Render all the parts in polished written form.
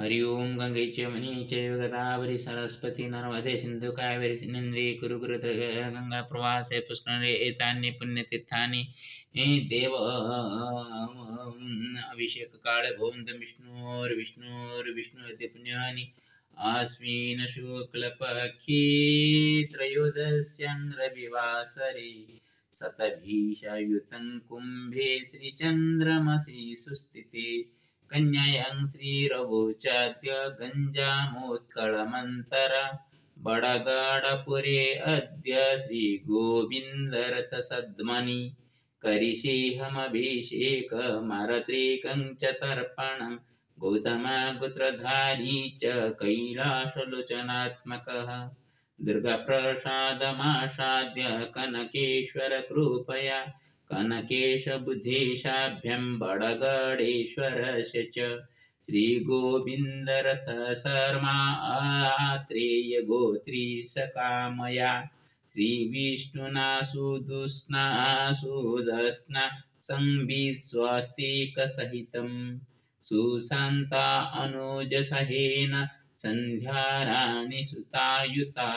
हरि ओम गंगे च मणि चैव गोदावरी सरस्वती नर्मदे सिंधु कावेरी नंदे कुरु कुरु गंगा प्रवासे पुष्करे एतानि पुण्यतीर्थानि देव अभिषेक काले भवन्तं विष्णोर्विष्णुरति पुण्यानि आस्मिन् शुक्लपक्षे त्रयोदश्यां रविवासरे शतभिषयुतं कुम्भे श्रीचन्द्रमसि सुस्थिते कन्यायां श्रीरघुचाद्य गञ्जामोत्कलमन्तर बडगडपुरे अद्य श्रीगोविन्दरथसद्मनि करिषेऽहमभिषेकमरत्रिकं च तर्पणं गौतमगोत्रधारी च कैलासलोचनात्मकः दुर्गाप्रसादमासाद्य कनकेश्वर कृपया कनकेशबुद्धेशाभ्यं बडगडेश्वरस्य च श्रीगोविन्दरथ शर्मा आत्रेयगोत्री सकामया श्रीविष्णुना सुदस्ना संविस्वस्तिकसहितं सुशान्ता अनुजसहेन सन्ध्याराणि सुतायुता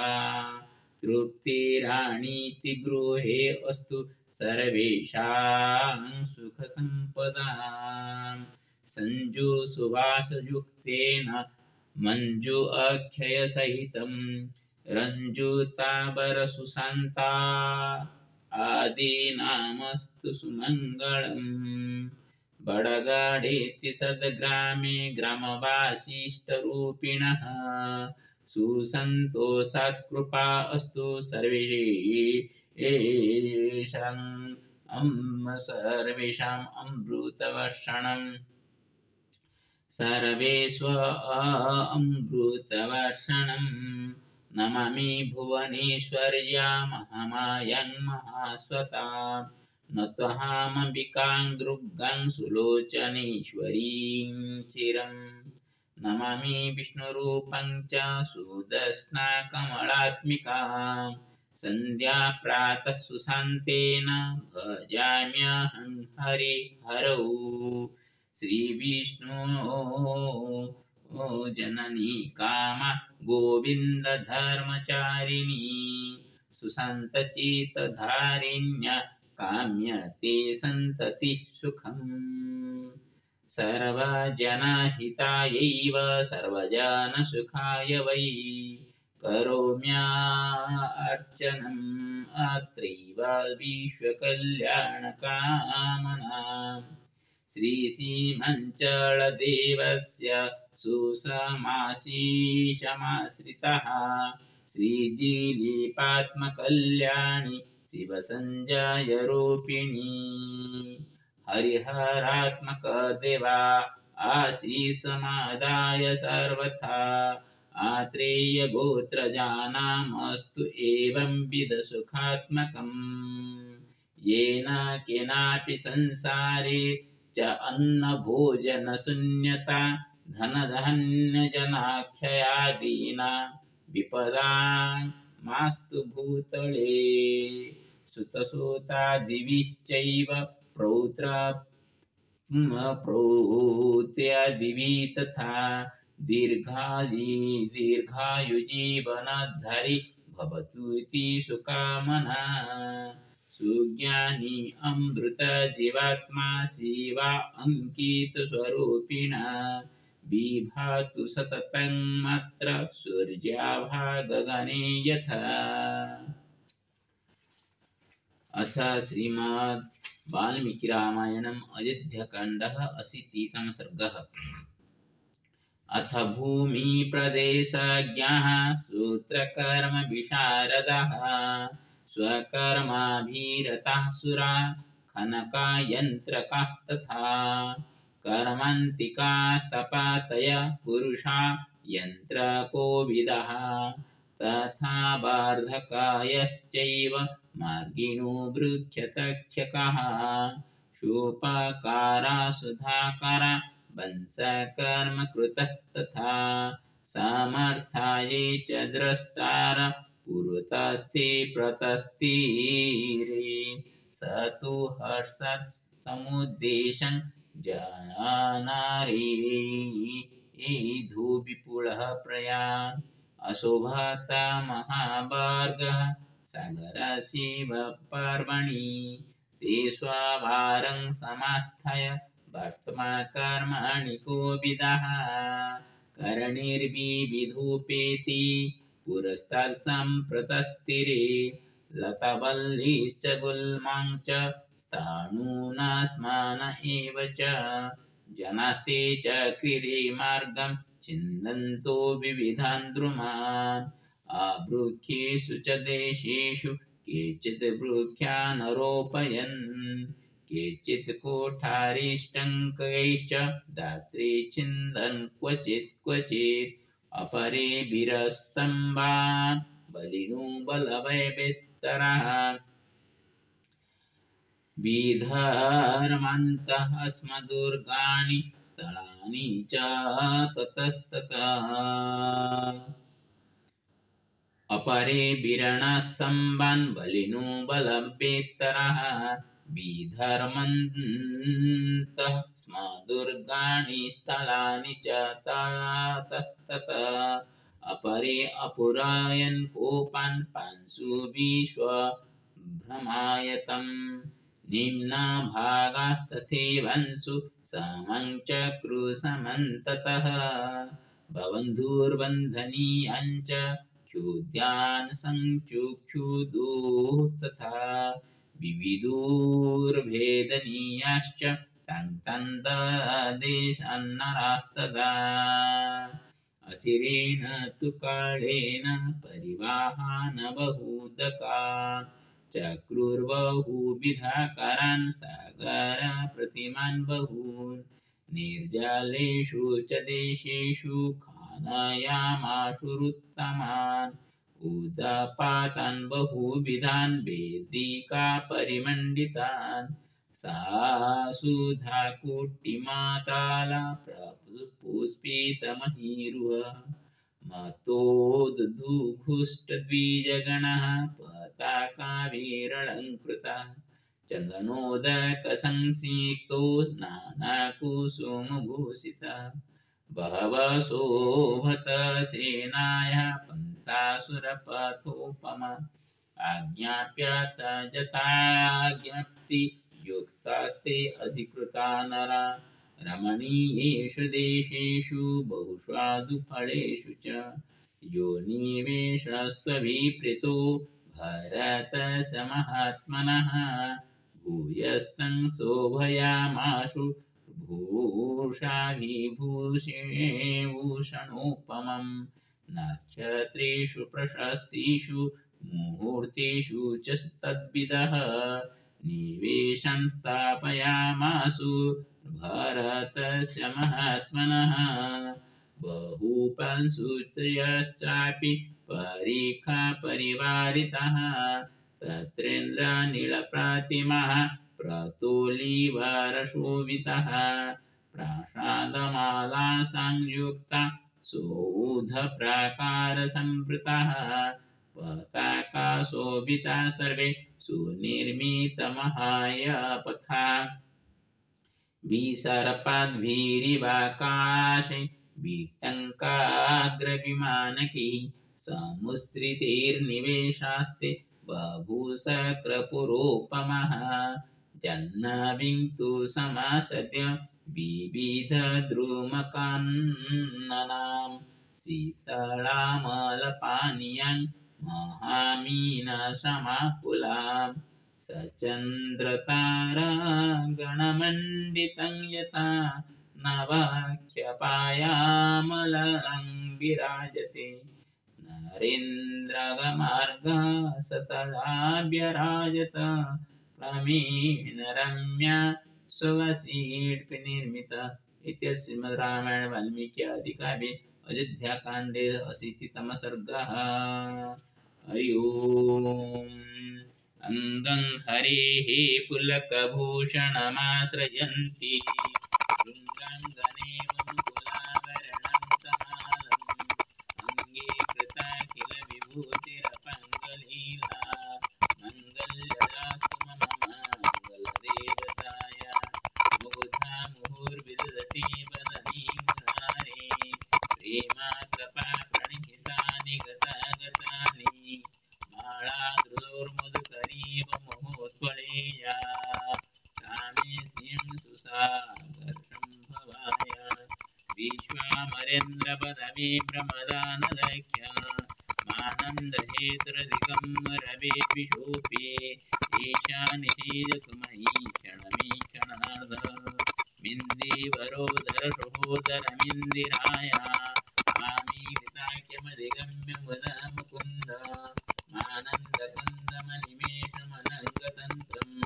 तृप्तिराणीति गृहे अस्तु सर्वेषां सुखसम्पदां संजु सुवासयुक्तेन मंजु अक्षयसहितं रञ्जुताबर सुशान्ता आदीनामस्तु सुमङ्गलम् बडगडेति सद्ग्रामे ग्रामवासिष्ठरूपिणः सुसन्तोषात्कृपा अस्तु सर्वेषाम् अमृतवर्षणम् अमृतवर्षणम् नमामि भुवनेश्वर्या महामायां महाश्वतां नत्वहामम्बिकां दुर्गां सुलोचनेश्वरीं चिरम् नमामि विष्णुरूपं च सुदर्शना कमलात्मिकां सन्ध्या प्रातः सुशान्तेन भजाम्यहं हरिहरौ श्रीविष्णु जननी कामा गोविन्द धर्मचारिणी सुशान्तचित्तधारिण्या काम्यते सन्ततिः सुखम् सर्वजनहितायैव सर्वजनसुखाय वै करोम्यर्चनम् अत्रैव विश्वकल्याणकामनाम् श्रीसीमञ्चलदेवस्य सुषमाशीषमाश्रितः श्रीदिलीपात्मकल्याणि शिवसञ्जयरूपिणी हरिहरात्मक देवा आशीषमादाय सर्वथा आत्रेय गोत्रजानामस्तु एवंविध सुखात्मकम् येन केनापि संसारे च अन्नभोजन शून्यता धनधान्यजनाख्ययादीना विपदा मास्तु भूतले सुतसुतादिविश्चैव प्रौत्र्यादिवि तथा दीर्घायुजीवनधरि भवतु इति सुकामना सुज्ञानी अमृत जीवात्मा शिवा अंकित स्वरूपिणा विभातु सततं मात्र सूर्याभा गगने यथा। अथ श्रीमद् वाल्मीकि रामायणम् अयोध्याकाण्डः 80तमः सर्गः। अथ भूमि प्रदेशज्ञाः सूत्रकर्म विशारदः स्वकर्माभिरताः सुरा खनकायन्त्रकास्तथा कर्मान्तिकास्तपातय पुरुषा यन्त्रकोविदः तथा वार्धकायश्चैव मार्गिणो वृक्षतक्षकाः शूपकारा सुधाकरा वंशकर्मकृतः तथा समर्थाये च द्रष्टार पुरतस्ते प्रतस्तीरे स तु हर्षस्तमुद्देशं जानारे प्रयान् अशोभत महाभार्गः सागरशिव पर्वणि ते स्वाभारं समास्थाय वर्त्मा कर्माणि कोविदः करणैर्विविधोपेति पुरस्तात् सम्प्रतस्थिरे लतावल्लीश्च गुल्मां च स्थाणूनास्मान एव च जनास्ते चक्रिरे मार्गं छिन्दन्तो विविधान् द्रुमान् आबृक्षेषु च देशेषु केचित् वृक्षानरोपयन् केचित् कोठारिष्टङ्कैश्च दात्रे छिन्दन् क्वचित् अपरे वीरस्तम्भान् बलिनो बलवैवेत्तरः विधर्मन्तः स्मदुर्गाणि स्थलानि च ततस्ततः अपरे वीरणस्तम्भान् बलिनो बलवेत्तरः विधर्मन्तः स्मदुर्गाणि स्थलानि च ततस्ततः अपरे अपुरायन् कोपान् पांशु विश्वभ्रमायतम् निम्नभागाः तथैवंशु समं चक्रुसमन्ततः भवन्धुर्बन्धनीयान् च क्षुद्यान् संचुक्षुदुः तथा विविधुर्भेदनीयाश्च तान् ददेशान्नरास्तदा अचिरेण तु कालेन परिवाहान् बहुदकान् चक्रुर्बहुविधाकारान् सागरप्रतिमान् बहून् निर्जलेषु च देशेषु खानयामाशुरुत्तमान् उदपातान् बहुविधान् वेदिकापरिमण्डितान् सासुधाकुटिमाताला पुष्पितमहीरुह मतोद्दुघुष्टद्विजगणः पताकाभिरलङ्कृतः चन्दनोदकसंसिक्तो नानाकुसुमभूषितः बहवः शोभतसेनायाः पन्थासुरपथोपमा आज्ञाप्यत यथाज्ञप्ति युक्तास्ते अधिकृता नरा रमणीयेषु देशेषु बहुस्वादुफलेषु च यो निवेशस्त्वभिप्रेतो भरतसमहात्मनः भूयस्तं शोभयामाशु भूषाभिभूषणोपमं नक्षत्रेषु प्रशस्तिषु मुहूर्तेषु च तद्विदः निवेशं स्थापयामासु भरतस्य महात्मनः बहुपंसूत्रयश्चापि परीक्षा परिवारितः तत्रेन्द्रनीलप्रतिमः प्रतोलीवरशोभितः प्रासादमाला संयुक्ता सौधप्राकारसंवृतः पताका शोभिता सर्वे सुनिर्मितमहायपथा विसर्पाद्भिरिवाकाशे विटङ्काग्रविमानकी समुश्रितैर्निवेशास्ते बभूषक्रपुरोपमः जह्नवीं तु समासद्य विविधद्रुमकाननां शीतलामलपानीयां महामीनसमाकुलां सचन्द्रतारागणमण्डितं यथा नवाख्यपायामलं विराजते नरेन्द्रगमार्गः सतताभ्यराजत क्रमेण रम्या सुवशीर्पिनिर्मिता। इत्यस्य श्रीमद् रामायण वाल्मीकि आदि काव्ये अयोध्याकाण्डे 80तमः सर्गः। हरि ओम्। अंगं हरेः पुलकभूषणमाश्रयन्ति शृङ्गाङ्गने मधुकुलाभरणं समालम् अङ्गे कृता किल विभूतिरपङ्गलीला मङ्गल्यदास्तु मम मङ्गलदेवताय मुग्धा मुहुर्विदधति वदनी मुरारे प्रेमा कृपा विश्वामरेन्द्रपदवी प्रमदानलक्ष्य मानन्दहेतुरधिकं रवेद्विषोऽपि ईशानिषीदतु मयि क्षणमीक्षणार्ध मिन्दीवरोदरसहोदरमिन्दिराय मामीलिताख्यमधिगम्य मुदा मुकुन्द मानन्दकन्दमनिमेषमनङ्गतन्त्रम्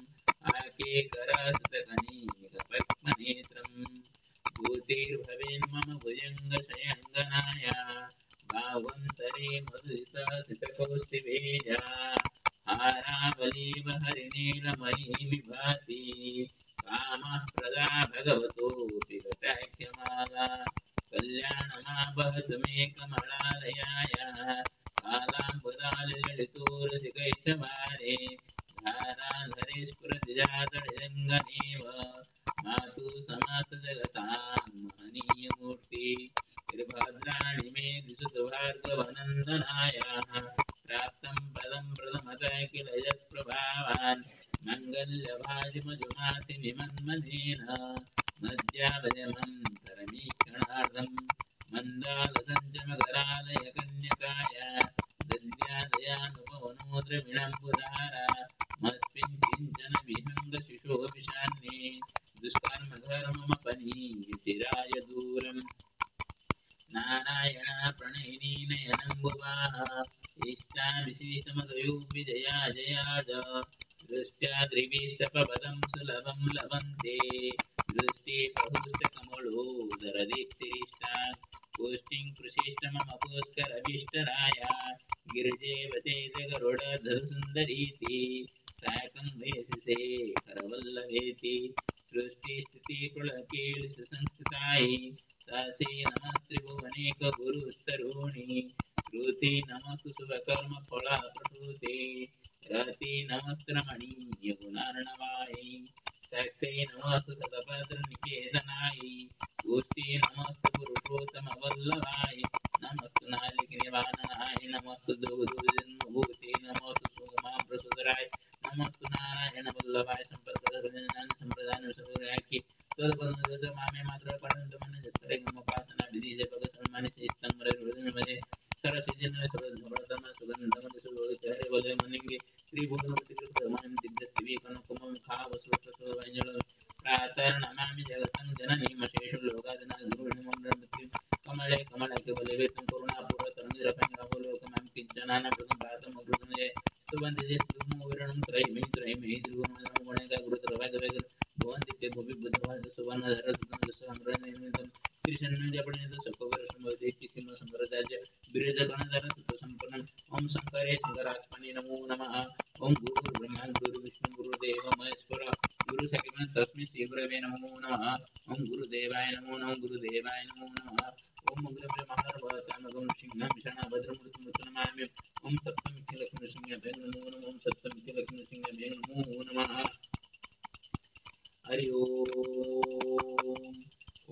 आकेकरासुतकनीकपद्मनेत्रम् भूतिर्भवेन्मम भुजङ्गशयङ्गनाय भावन्तरे मधुसितकौस्तिवेजा हारावलीव हरिनीलमयी विभाति कामः प्रदा भगवतोऽपि गताख्यमाला कल्याणमावहतु मे कमलालयाय कालाम्बुदाललितोरसिकैस्तवारे धाराधरे स्फुरतिजातनिरङ्गनेव मातु समात जगतां महनीयमूर्ति निर्भद्राणि मे द्विसुतभार्गवनन्दनाय प्राप्तं पदं प्रथमतः किल यत्प्रभावान् मङ्गल्यभाजिमजुमातिनिमन्मनेन मध्यावजमन्तरमीक्षणार्धं मन्दालसञ्चमकरालयकन्यकाय दद्यादयानुपवनोद्रविणम्बुधारा मस्मिन् किञ्चन विहङ्गशिशोऽभिशान्ये दुष्कर्मधर्ममपनीयचिराय दूरम् नारायण प्रणयिनीनयनम्बुवाः इष्टाभिषेचमदयो विजया जयाज दृष्ट्या द्रिविष्टपदं सुलभं लभन्ते दृष्टिप्रहुष्टकमलोदरदीप्तिरिष्टा पुष्टिं कृषिष्ट मम पुष्करभीष्टराय गिरिजेवते जगरुडधरसुन्दरीति साकं वेशिसे करवल्लभेति सृष्टिस्थितिकुलकीलसंस्थितायै सासे नमस्त्रिभुवनेक गुरुस्तरूणि श्रुति नमस्तु शुभकर्मफलाप्रसूते रति नमस्त्रमणीय गुणार्णवायै शक्ते नमस्तु सतभद्रनिकेतनायै पुष्टि नमस्तु पुरुषोत्तमवल्लभाय नमस्तु नालिकनिवारणाय नमस्तु दुर्गुरुजन्मभूते नमस्तु सोमाप्रसूतराय नमस्तु नारायण वल्लभाय संप्रदान सर्वराखी तदपद मामे मात्र पठंत मन जत्रे गमोपासना विधि से भगत सम्मान से स्तंभ हृदय में सरसिजन सर्वधर्म सुगंधम सुगोचरे बोले मनेंगे त्रिभुवनपति कृतमान दिव्यस्तिवी कनकुमं खाव सुरसो वंजल प्रातर नमामि जगतं जननी मशेषु लोकादना गुरुणिमं ब्रह्मति कमले कमले के बोले वेतम करुणा पूर्व तरुणिरपंगा बोलो कमं किंचनाना प्रथम प्रातम अग्रतम सुबंधि से सुमो विरणं त्रयमे ध्रुवमनं गुणेगा गुरुत्रवाद भवन्ति भुवि बुद्धवाद सुवर्ण धरसुतं सुसंप्रदायनिमित्तं कृष्णं जपणेत सकोवरसंभवते किसिम संप्रदाय विरजगणधर सुतसंपन्नं ओम शंकरे शंकरात्मने नमो नमः ओम गुरु ब्रह्मा गुरु विष्णु गुरुदेव महेश्वर गुरु सखिमन तस्मै श्री गुरवे नमो नमः ओम गुरुदेवाय नमो नमः गुरुदेवाय नमो नमः ओम उग्रप्र महारवतामगं सिंहं शरणभद्रमूर्तिमुत्तमामि ओम सप्तमिलक्ष्मीसिंहभ्यं नमो नमः ओम सप्तमिलक्ष्मीसिंहभ्यं नमो नमः हरि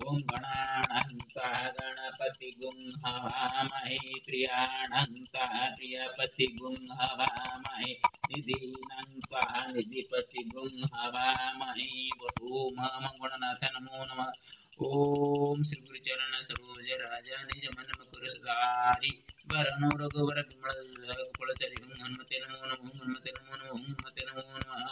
ओम गणानान्ता गणपतिगुं हवामहे प्रियाणान्ता प्रियपतिगुं हवामहे निधीनान्ता निधिपतिगुं हवामहे ओम गणनाथ नमो नमः ओम श्री गुरुचरण सरोज राजा निज मन मुकुर सुधारी वरण रघुवर विमल कुलचरि हनुमते नमो नमः हनुमते नमो नमः हनुमते नमो नमः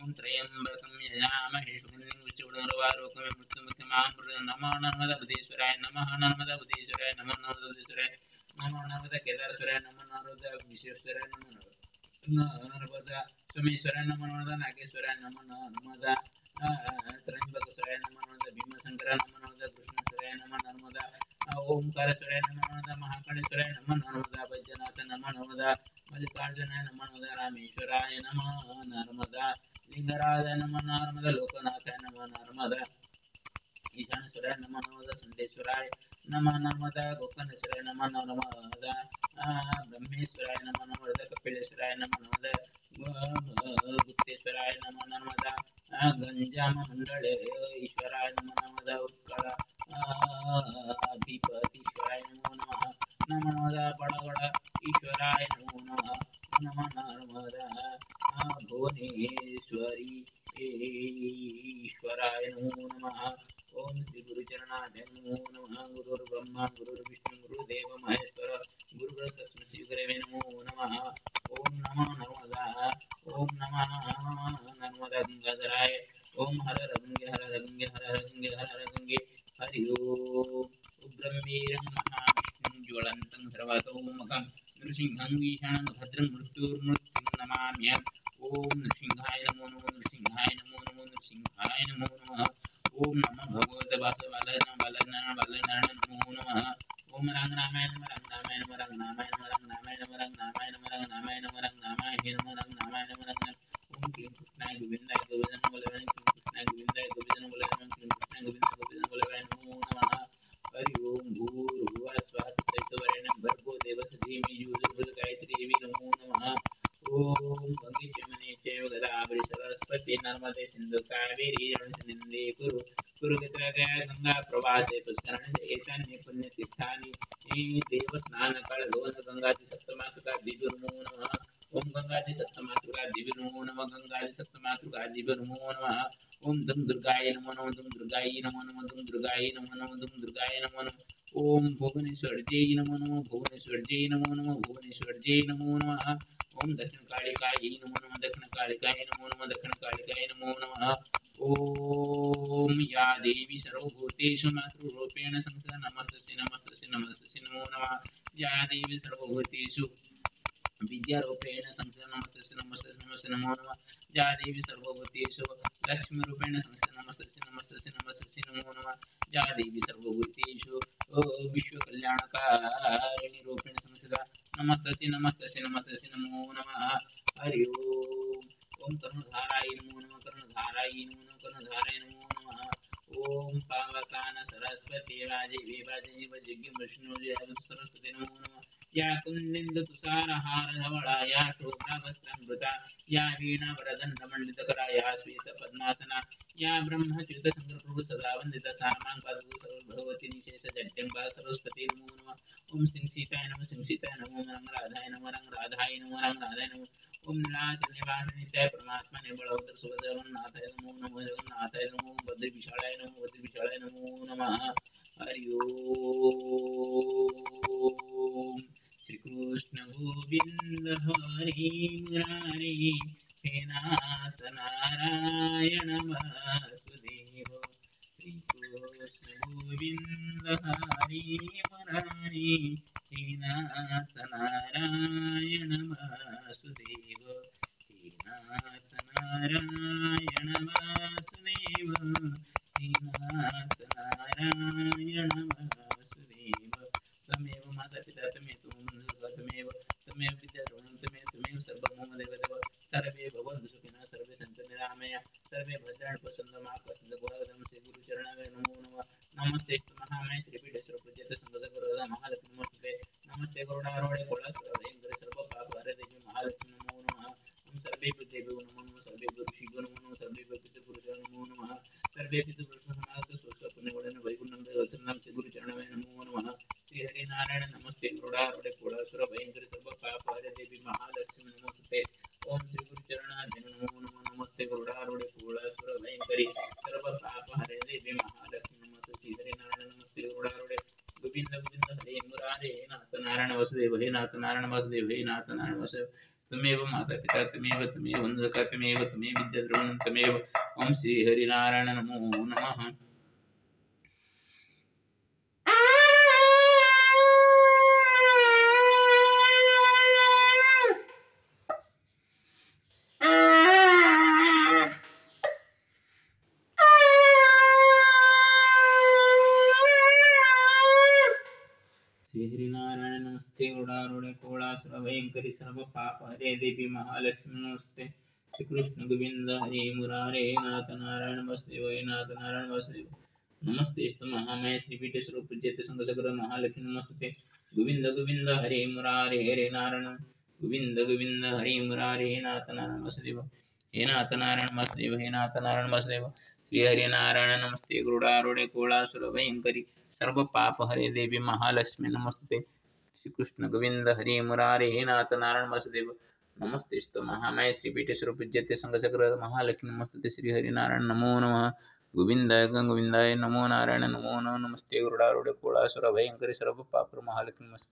ओम त्र्यंबकं यजामहे सुगन्धिं पुष्टिवर्धनम् मृत्युमुख्यमामृतं नमः नर्मदाबुद्धेश्वराय नमः नर्मदाबुद्धेश्वराय नमः नर्मदाबुद्धेश्वराय नमः नर्मदा केदारेश्वराय नमः नर्मदा विश्वेश्वराय नमः नर्मदा सोमेश्वराय नमः नर्मदा नागेश्वराय नमः नर्मदा त्र्यंबकेश्वराय नमः नर्मदा भीमशंकराय नमः नर्मदा कृष्णेश्वराय नमः नर्मदा ओंकारेश्वराय नमः नर्मदा महाकालेश्वराय नमः नर्मदा वैद्यनाथ नमः नर्मदा मल्लिकार्जुनाय नमः नर्मदा रामेश्वराय नमः नर्मदा लिंगराजाय नमः नर्मदा लोकनाथाय नमः नर्मदा ईशानेश्वराय नमः नर्मदा संडेश्वराय नमः नर्मदा गोकर्णेश्वराय नमः नर्मदा ब्रह्मेश्वराय नमः नर्मदा कपिलेश्वराय नमः नर्मदा गुप्तेश्वराय नमः नर्मदा गंजाम मंडले ईश्वराय नमः नर्मदा उत्कल अधिपतीश्वराय नमो नमः नर्मदा बड़गड़ ईश्वराय नमो नमः नमः नर्मदा भुवनेश्वरी ईश्वराय नमो नमः ओम श्री गुरुचरणाय नमो नमः। ओम भुवनेश्वर जय नमो नमः भुवनेश्वर जय नमो नमः भुवनेश्वर जय नमो नमः ओम दक्षिण कालिकाय नमो नमः दक्षिण कालिकाय नमो नमः दक्षिण कालिकाय नमो नमः ओम या देवी सर्वभूतेषु मातृरूपेण संस्थिता नमस्तस्यै नमस्तस्यै नमस्तस्यै नमो नमः या देवी सर्वभूतेषु विद्यारूपेण संस्थिता नमस्तस्यै नमस्तस्यै नमस्तस्यै नमो नमः या देवी सर्वभूतेषु लक्ष्मीरूपेण संस्थिता नमस्तस्यै नमस्तस्यै नमस्तस्यै नमो नमः या देवी सर्वभूतेषु विश्वकल्याणकारिणी रूपेण संस्थिता नमस्तस्यै नमस्तस्यै नमस्तस्यै नमो नमः हरि ओम कर्णधाराय नमो नमः कर्णधाराय नमो नमः कर्णधाराय नमो नमः ओम पावकान सरस्वती वाजे वज्ञ विष्णु सरस्वती नमो नमः या कुंदिंद तुषारहार धवळा या शोभावस्त्रमृता या वीणा वरदंडमंडितकरा या श्वेत पद्मासना या ब्रह्मच्युत चंद्रप्रभु सदा वंदिता सामां पादु सर्वभगवती निशेष जड्डंबा सरस्वती नमो नमः ओम सिंह सीताय नमो रंगराधाय नमो रंगराधाय नमो ओम नीलाचल नित्याय परमात्मा बलवतर सुभद्रनाथाय नमो जगन्नाथाय नमो बद्री विशालाय नमो नमः हरि ओम श्री कृष्ण गोविंद हरि मुरारी हे नाथ नारायण वासुदेव श्री कृष्ण गोविंद हरि मुरारी हे नाथ नारायण वासुदेव हे नाथ नारायण वासुदेव हे नाथ नारायण वासुदेव तमेव माता पिता तमेव तमेव विद्या तमेव सर्वं मम देवदेव सर्वे भवन्तु सुखिनः सर्वे सन्तु निरामया सर्वे भद्राणि पश्यन्तु मा कश्चित् दुःखं श्री गुरुचरणाय नमो नमः नमस्ते महामय श्री पीठेश्वर पूज्यते संगतगुरुदा महालक्ष्मी नमस्ते नमस्ते गरुडारूढे कुलसुरभयङ्करि सर्वपापहरे देवी महालक्ष्मी नमो नमः ओम सर्वे देवी नमो नमः सर्वे ऋषिगो नमो नमः सर्वे पितृपुरुषो नमो नमः सर्वे पितृपुरुषसमागत सुख पुण्यवडन वैकुण्ठं देवचरणं श्री गुरुचरणवे नमो नमः श्री हरि नारायण नमस्ते गरुडारूढे कुलसुरभयङ्करि सर्वपापहरे देवी महालक्ष्मी नमस्ते ओम श्री गुरुचरणाय नमो नमः नमस्ते गरुडारूढे कुलसुरभयङ्करि सर्वपापहरे देवी महालक्ष्मी नमस्ते श्री हरि नारायण नमस्ते गरुडारूढे गोविंद गोविंद हरे मुरारे हे नाथ नारायण वासुदेव हे नाथ नारायण वासुदेव हे नाथ नारायण वासुदेव तमेव माता पिता तमेव वंदका तमेव विद्या द्रवणं तमेव ओम श्री हरि नारायण नमो नमः श्री हरिनारायण नमस्ते गरुडारूढे कुलसुरभयङ्करि सर्वपापहरे देवी महालक्ष्मी नमस्ते श्री कृष्ण गोविंद हरि मुरारे हे नाथ नारायण वासुदेव हे नाथ नारायण वासुदेव नमस्ते महामय श्री पीठेश्वर पूज्यते संगसगर महालक्ष्मी नमस्ते गोविंद गोविंद हरे मुरारे हरे नारायण गोविंद गोविंद हरे मुरारे हे नाथ नारायण वासुदेव हे नाथ नारायण वासुदेव हे नाथ नारायण वासुदेव श्री हरि नारायण नमस्ते गरुडारूढे कुलसुरभयङ्करि सर्व पाप हरे देवी महालक्ष्मी नमस्ते श्री कृष्ण गोविंद हरि मुरारे हे नाथ नारायण वासुदेव नमस्ते महामय श्री पीठेश्वर पूज्यते संगचक्र महालक्ष्मी नमस्ते श्री हरि नारायण नमो नमः गोविंदाय नमो नारायण नमो नमस्ते गरुडारूढे कुलसुरभयङ्करि सर्व पाप महालक्ष्मी नमस्ते।